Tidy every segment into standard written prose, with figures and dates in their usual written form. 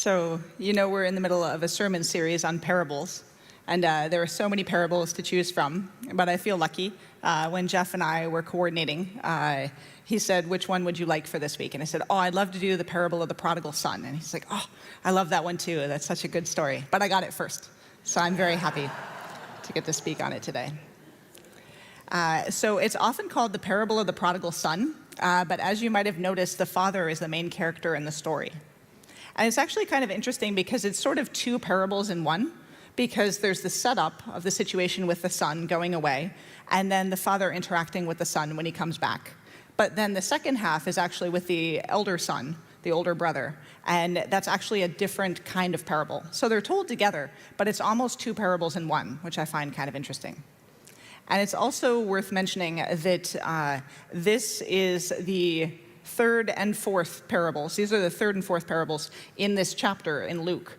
So, we're in the middle of a sermon series on parables, and there are so many parables to choose from, but I feel lucky. When Jeff and I were coordinating, he said, which one would you like for this week? And I said, I'd love to do the parable of the prodigal son. And he's like, I love that one too. That's such a good story. But I got it first, so I'm very happy to get to speak on it today. So it's often called the parable of the prodigal son, but as you might have noticed, the father is the main character in the story. And it's actually kind of interesting because it's sort of two parables in one, because there's the setup of the situation with the son going away, and then the father interacting with the son when he comes back. But then the second half is actually with the elder son, the older brother, and that's actually a different kind of parable. So they're told together, but it's almost two parables in one, which I find kind of interesting. And it's also worth mentioning that this is the third and fourth parables. These are the third and fourth parables in this chapter in Luke.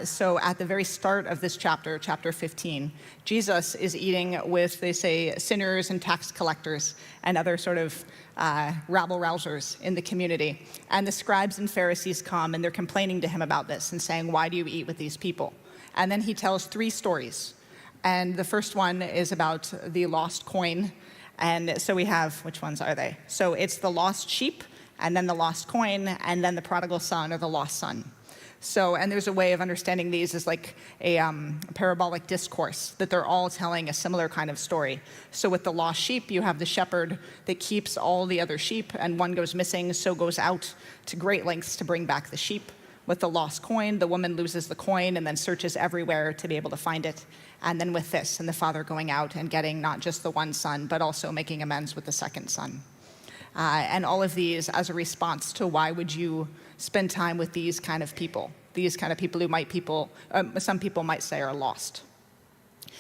So at the very start of this chapter, chapter 15, Jesus is eating with, they say, sinners and tax collectors and other sort of rabble-rousers in the community. And the scribes and Pharisees come and they're complaining to him about this and saying, why do you eat with these people? And then he tells three stories. And the first one is about the lost coin. And so we have, which ones are they? So it's the lost sheep, and then the lost coin, and then the prodigal son or the lost son. So, and there's a way of understanding these as like a parabolic discourse, that they're all telling a similar kind of story. So with the lost sheep, you have the shepherd that keeps all the other sheep, and one goes missing, so goes out to great lengths to bring back the sheep. With the lost coin, the woman loses the coin and then searches everywhere to be able to find it. And then with this, and the father going out and getting not just the one son, but also making amends with the second son. And all of these as a response to why would you spend time with these kind of people who some people might say are lost.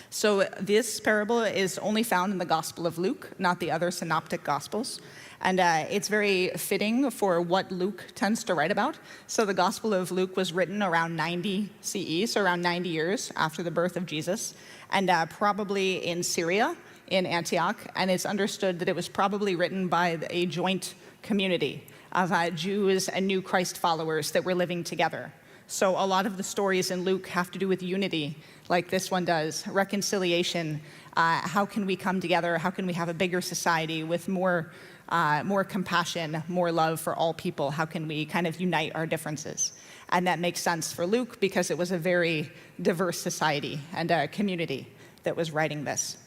So this parable is only found in the Gospel of Luke, not the other synoptic Gospels. And it's very fitting for what Luke tends to write about. So the Gospel of Luke was written around 90 CE, so around 90 years after the birth of Jesus, and probably in Syria, in Antioch. And it's understood that it was probably written by a joint community of Jews and new Christ followers that were living together. So a lot of the stories in Luke have to do with unity, like this one does, reconciliation. How can we come together? How can we have a bigger society with more compassion, more love for all people? How can we kind of unite our differences? And that makes sense for Luke because it was a very diverse society and a community that was writing this.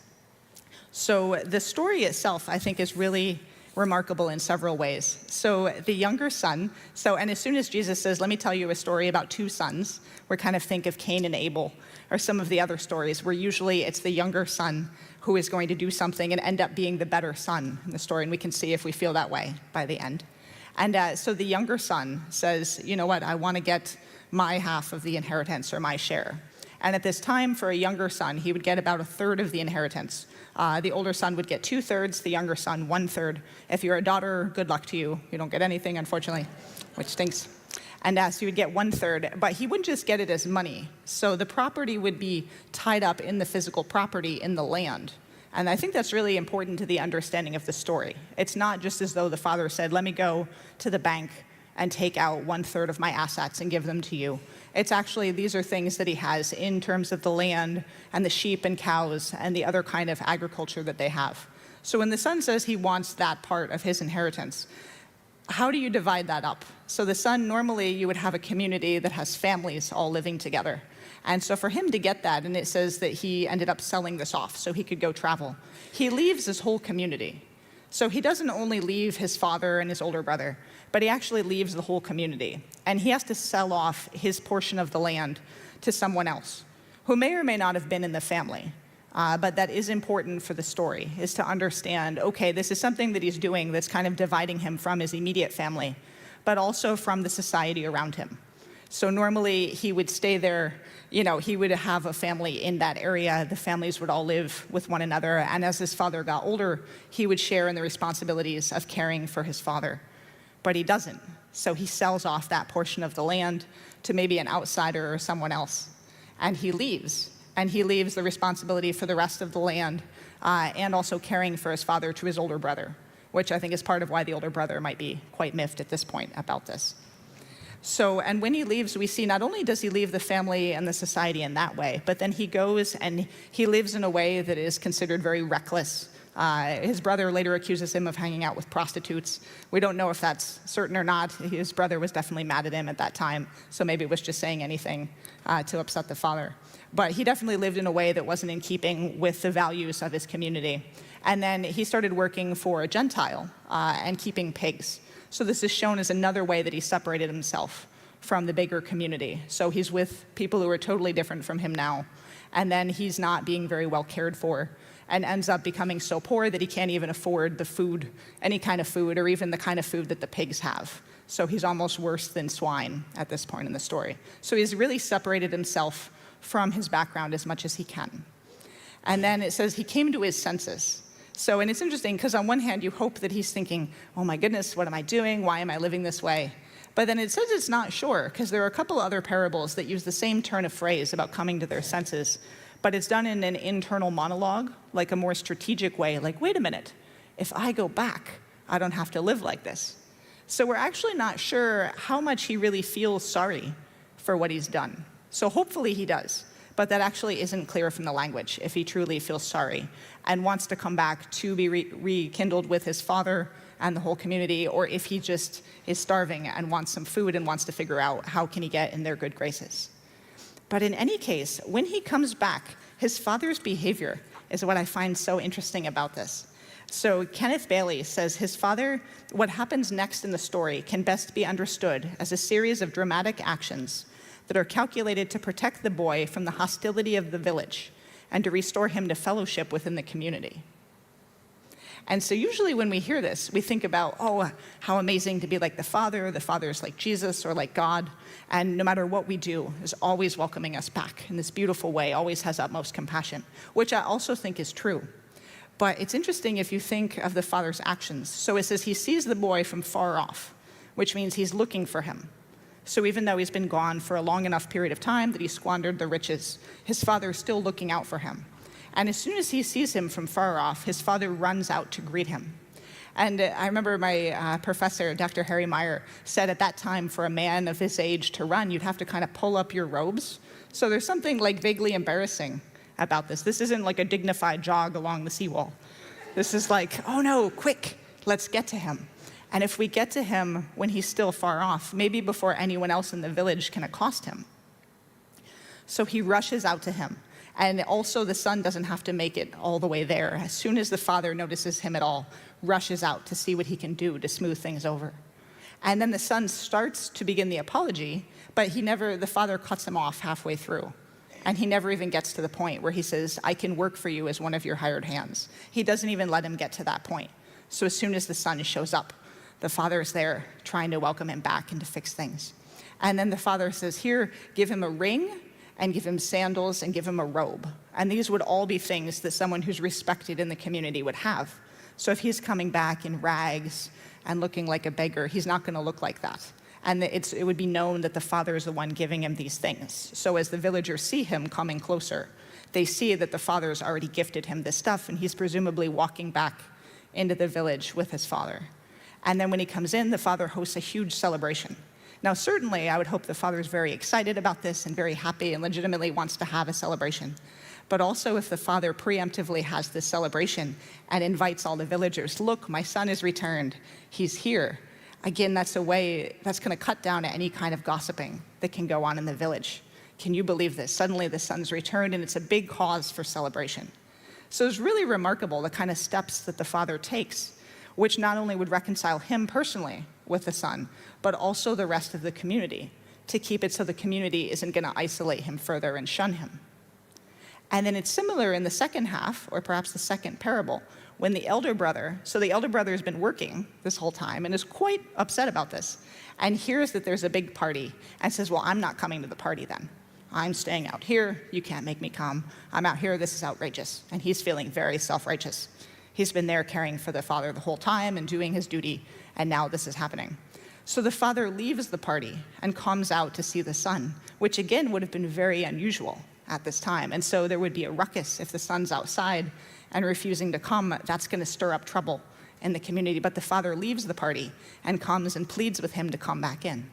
So the story itself, I think, is really remarkable in several ways. So the younger son, and as soon as Jesus says, let me tell you a story about two sons, we kind of think of Cain and Abel or some of the other stories where usually it's the younger son who is going to do something and end up being the better son in the story. And we can see if we feel that way by the end. And so the younger son says, you know what, I want to get my half of the inheritance or my share. And at this time, for a younger son, he would get about a third of the inheritance. The older son would get 2/3, the younger son 1/3. If you're a daughter, good luck to you. You don't get anything, unfortunately, which stinks. And so you would get 1/3, but he wouldn't just get it as money. So the property would be tied up in the physical property in the land. And I think that's really important to the understanding of the story. It's not just as though the father said, let me go to the bank and take out 1/3 of my assets and give them to you. It's actually, these are things that he has in terms of the land and the sheep and cows and the other kind of agriculture that they have. So when the son says he wants that part of his inheritance, how do you divide that up? So the son, normally you would have a community that has families all living together. And so for him to get that, and it says that he ended up selling this off so he could go travel, he leaves his whole community. So he doesn't only leave his father and his older brother, but he actually leaves the whole community. And he has to sell off his portion of the land to someone else who may or may not have been in the family. But that is important for the story, is to understand, okay, this is something that he's doing that's kind of dividing him from his immediate family, but also from the society around him. So normally he would stay there, he would have a family in that area. The families would all live with one another. And as his father got older, he would share in the responsibilities of caring for his father. But he doesn't. So he sells off that portion of the land to maybe an outsider or someone else. And he leaves. And he leaves the responsibility for the rest of the land and also caring for his father to his older brother, which I think is part of why the older brother might be quite miffed at this point about this. So, and when he leaves, we see not only does he leave the family and the society in that way, but then he goes and he lives in a way that is considered very reckless. His brother later accuses him of hanging out with prostitutes. We don't know if that's certain or not. His brother was definitely mad at him at that time, so maybe it was just saying anything to upset the father. But he definitely lived in a way that wasn't in keeping with the values of his community. And then he started working for a Gentile and keeping pigs. So this is shown as another way that he separated himself from the bigger community. So he's with people who are totally different from him now. And then he's not being very well cared for and ends up becoming so poor that he can't even afford the food, any kind of food, or even the kind of food that the pigs have. So he's almost worse than swine at this point in the story. So he's really separated himself from his background as much as he can. And then it says he came to his senses. So, and it's interesting because on one hand you hope that he's thinking, oh my goodness, what am I doing? Why am I living this way? But then it says it's not sure, because there are a couple other parables that use the same turn of phrase about coming to their senses, but it's done in an internal monologue, like a more strategic way, like, wait a minute, if I go back, I don't have to live like this. So we're actually not sure how much he really feels sorry for what he's done. So hopefully he does, but that actually isn't clear from the language, if he truly feels sorry and wants to come back to be rekindled with his father and the whole community, or if he just is starving and wants some food and wants to figure out how can he get in their good graces. But in any case, when he comes back, his father's behavior is what I find so interesting about this. So Kenneth Bailey says his father, what happens next in the story can best be understood as a series of dramatic actions that are calculated to protect the boy from the hostility of the village and to restore him to fellowship within the community. And so usually when we hear this, we think about, oh, how amazing to be like the Father. The Father is like Jesus or like God. And no matter what we do, is always welcoming us back in this beautiful way, always has utmost compassion, which I also think is true. But it's interesting if you think of the Father's actions. So it says he sees the boy from far off, which means he's looking for him. So even though he's been gone for a long enough period of time that he squandered the riches, his father is still looking out for him. And as soon as he sees him from far off, his father runs out to greet him. And I remember my professor, Dr. Harry Meyer, said at that time for a man of his age to run, you'd have to kind of pull up your robes. So there's something like vaguely embarrassing about this. This isn't like a dignified jog along the seawall. This is like, oh no, quick, let's get to him. And if we get to him when he's still far off, maybe before anyone else in the village can accost him. So he rushes out to him. And also the son doesn't have to make it all the way there. As soon as the father notices him at all, rushes out to see what he can do to smooth things over. And then the son starts to begin the apology, but the father cuts him off halfway through. And he never even gets to the point where he says, I can work for you as one of your hired hands. He doesn't even let him get to that point. So as soon as the son shows up, the father is there trying to welcome him back and to fix things. And then the father says, here, give him a ring and give him sandals and give him a robe. And these would all be things that someone who's respected in the community would have. So if he's coming back in rags and looking like a beggar, he's not going to look like that. And it would be known that the father is the one giving him these things. So as the villagers see him coming closer, they see that the father's already gifted him this stuff, and he's presumably walking back into the village with his father. And then when he comes in, the father hosts a huge celebration. Now, certainly, I would hope the father is very excited about this and very happy and legitimately wants to have a celebration. But also, if the father preemptively has this celebration and invites all the villagers, look, my son is returned, he's here. Again, that's a way that's going to cut down to any kind of gossiping that can go on in the village. Can you believe this? Suddenly the son's returned, and it's a big cause for celebration. So it's really remarkable the kind of steps that the father takes, which not only would reconcile him personally with the son, but also the rest of the community, to keep it so the community isn't going to isolate him further and shun him. And then it's similar in the second half, or perhaps the second parable, when the elder brother has been working this whole time and is quite upset about this, and hears that there's a big party and says, well, I'm not coming to the party then. I'm staying out here, you can't make me come. I'm out here, this is outrageous. And he's feeling very self-righteous. He's been there caring for the father the whole time and doing his duty, and now this is happening. So the father leaves the party and comes out to see the son, which again would have been very unusual at this time. And so there would be a ruckus if the son's outside and refusing to come. That's going to stir up trouble in the community. But the father leaves the party and comes and pleads with him to come back in.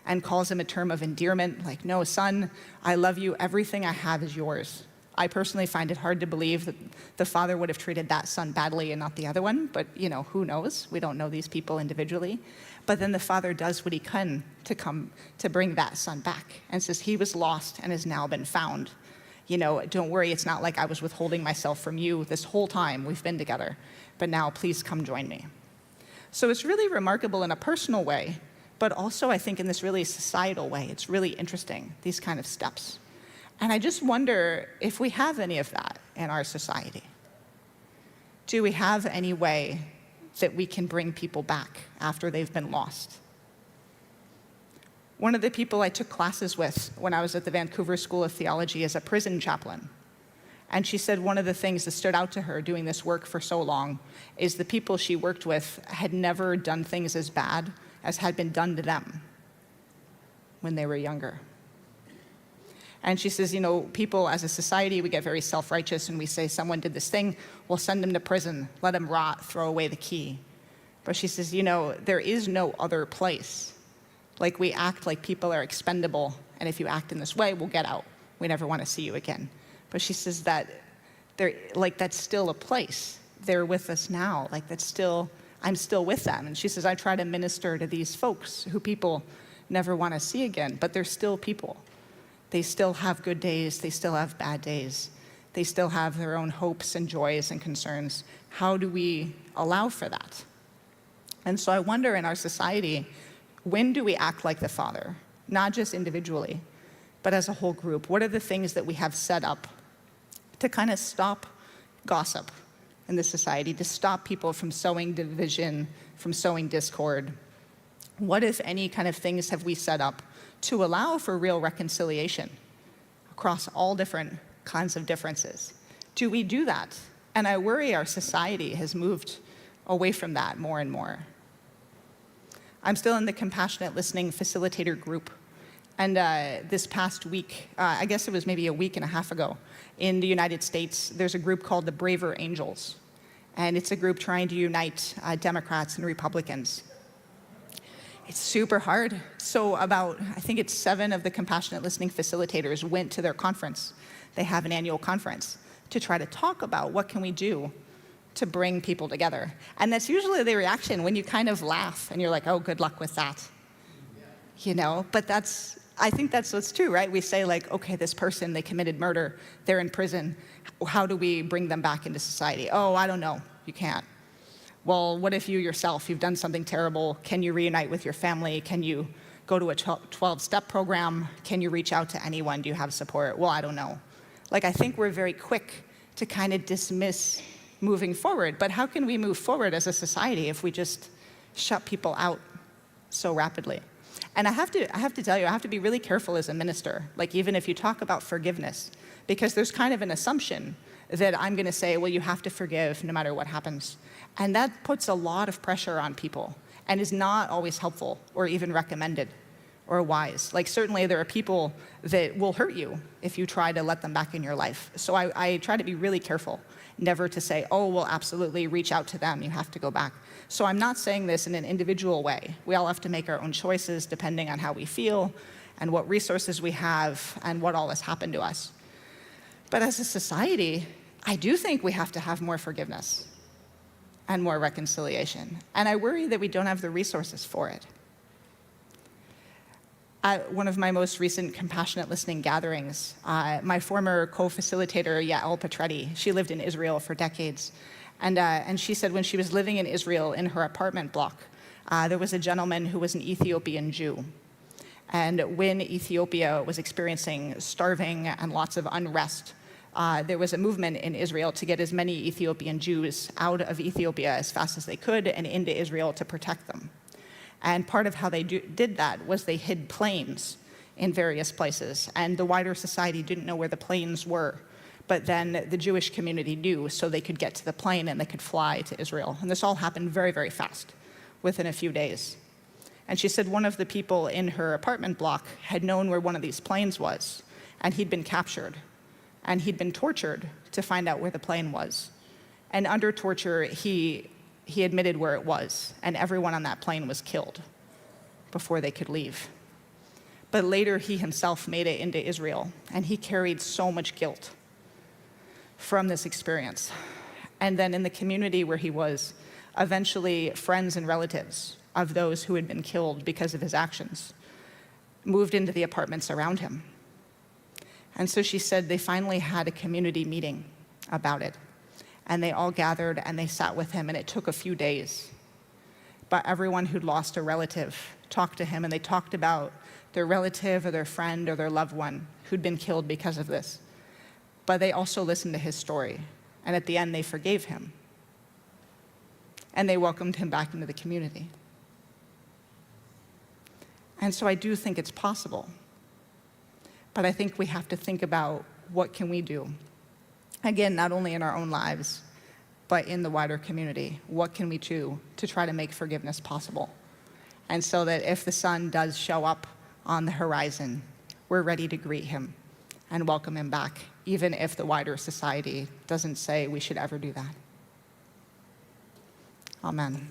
and calls him a term of endearment, like, no, son, I love you, everything I have is yours. I personally find it hard to believe that the father would have treated that son badly and not the other one, but who knows? We don't know these people individually. But then the father does what he can to bring that son back and says he was lost and has now been found. Don't worry, it's not like I was withholding myself from you this whole time we've been together, but now please come join me. So it's really remarkable in a personal way, but also I think in this really societal way. It's really interesting, these kind of steps. And I just wonder if we have any of that in our society. Do we have any way that we can bring people back after they've been lost? One of the people I took classes with when I was at the Vancouver School of Theology is a prison chaplain. And she said one of the things that stood out to her doing this work for so long is the people she worked with had never done things as bad as had been done to them when they were younger. And she says, people as a society, we get very self-righteous and we say someone did this thing, we'll send them to prison, let them rot, throw away the key. But she says, there is no other place. Like, we act like people are expendable, and if you act in this way, we'll get out. We never want to see you again. But she says that that's still a place. They're with us now. I'm still with them. And she says, I try to minister to these folks who people never want to see again, but they're still people. They still have good days. They still have bad days. They still have their own hopes and joys and concerns. How do we allow for that? And so I wonder in our society, when do we act like the Father? Not just individually, but as a whole group. What are the things that we have set up to kind of stop gossip in this society, to stop people from sowing division, from sowing discord? What, if any, kind of things have we set up to allow for real reconciliation across all different kinds of differences? Do we do that? And I worry our society has moved away from that more and more. I'm still in the compassionate listening facilitator group. And this past week, I guess it was maybe a week and a half ago, in the United States, there's a group called the Braver Angels. And it's a group trying to unite Democrats and Republicans. It's super hard. So I think it's 7 of the compassionate listening facilitators went to their conference. They have an annual conference to try to talk about what can we do to bring people together. And that's usually the reaction when you kind of laugh and you're like, oh, good luck with that. But I think that's what's true, right? We say okay, this person, they committed murder, they're in prison. How do we bring them back into society? Oh, I don't know, you can't. Well, what if you yourself, you've done something terrible? Can you reunite with your family? Can you go to a 12-step program? Can you reach out to anyone? Do you have support? Well, I don't know. I think we're very quick to kind of dismiss moving forward. But how can we move forward as a society if we just shut people out so rapidly? And I have to tell you, I have to be really careful as a minister, even if you talk about forgiveness, because there's kind of an assumption that I'm going to say, well, you have to forgive no matter what happens. And that puts a lot of pressure on people and is not always helpful or even recommended or wise. Certainly there are people that will hurt you if you try to let them back in your life. So I try to be really careful never to say, oh, well, absolutely reach out to them. You have to go back. So I'm not saying this in an individual way. We all have to make our own choices depending on how we feel and what resources we have and what all has happened to us. But as a society, I do think we have to have more forgiveness and more reconciliation. And I worry that we don't have the resources for it. At one of my most recent compassionate listening gatherings, my former co-facilitator, Yael Petretti, she lived in Israel for decades. And she said when she was living in Israel in her apartment block, there was a gentleman who was an Ethiopian Jew. And when Ethiopia was experiencing starving and lots of unrest, there was a movement in Israel to get as many Ethiopian Jews out of Ethiopia as fast as they could and into Israel to protect them. And part of how they did that was they hid planes in various places. And the wider society didn't know where the planes were. But then the Jewish community knew, so they could get to the plane and they could fly to Israel. And this all happened very, very fast, within a few days. And she said one of the people in her apartment block had known where one of these planes was, and he'd been captured. And he'd been tortured to find out where the plane was. And under torture, he admitted where it was, and everyone on that plane was killed before they could leave. But later, he himself made it into Israel, and he carried so much guilt from this experience. And then in the community where he was, eventually friends and relatives of those who had been killed because of his actions moved into the apartments around him. And so she said they finally had a community meeting about it. And they all gathered and they sat with him, and it took a few days. But everyone who'd lost a relative talked to him, and they talked about their relative or their friend or their loved one who'd been killed because of this. But they also listened to his story, and at the end they forgave him. And they welcomed him back into the community. And so I do think it's possible. But I think we have to think about what can we do? Again, not only in our own lives, but in the wider community. What can we do to try to make forgiveness possible? And so that if the son does show up on the horizon, we're ready to greet him and welcome him back, even if the wider society doesn't say we should ever do that. Amen.